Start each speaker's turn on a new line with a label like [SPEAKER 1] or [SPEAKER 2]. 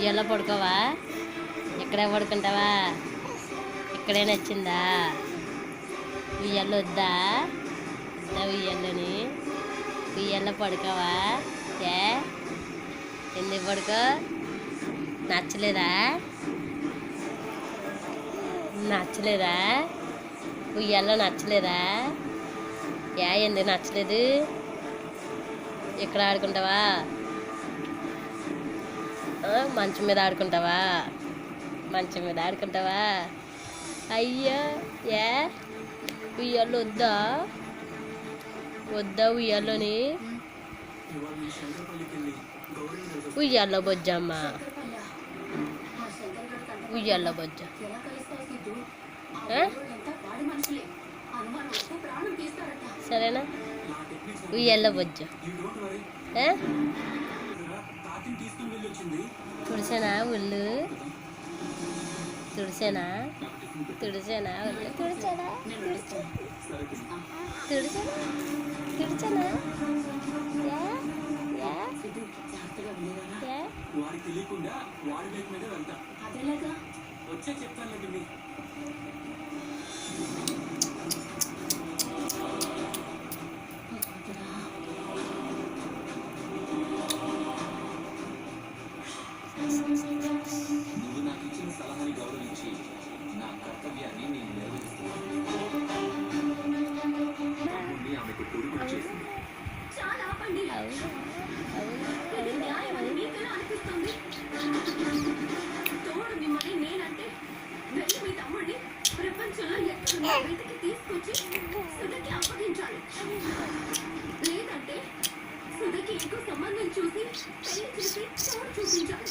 [SPEAKER 1] ఉయ్యాలో పడుకోవా? ఇక్కడే పడుకుంటావా? ఇక్కడే నచ్చిందా? ఉయ్యాలో వద్దా? ఉయ్యాలని ఉయ్యాలో పడుకోవా? ఏ ఎందుకు పడుకో? నచ్చలేదా? నచ్చలేదా? ఉయ్యాలో నచ్చలేదా? ఎందుకు నచ్చలేదు? ఇక్కడ ఆడుకుంటావా? మంచం మీద ఆడుకుంటావా? మంచం మీద ఆడుకుంటావా? అయ్యో ఉయ్యాలో వద్దా? ఉయ్యాలోని ఉయ్యాలో బొజ్జమ్మ, ఉయ్యాలో బొజ్జ. సరేనా? ఉయ్యాలో బొజ్జ. తుడిసేనా ఒళ్ళు? తుడిసేనా ఒళ్ళు? తుడిసేనా?
[SPEAKER 2] వారికి తెలియకుండా వాడి బైక్ మీద వెళ్తా. అదేలాగా వచ్చే చెప్తాను. నువ్వు నాకు ఇచ్చిన సలహాని గౌరవించి నా కర్తవ్యాన్ని నేను నెరవేరుస్తున్నాను. ఆమెకు కొడుకు చేసింది.
[SPEAKER 3] చాలా ఆపండి. ఇది న్యాయమని మీకెలా అనిపిస్తుంది? తోడు మిమ్మల్ని నేనంటే వెళ్ళి మీ తమ్ముడిని ప్రపంచంలో ఎక్కడున్న వెతికి తీసుకొచ్చి సుధకి అప్పగించాలి. లేదంటే సుధకి ఇంకో సంబంధం చూసి పెళ్లి చేసి తోడు చూపించాలి.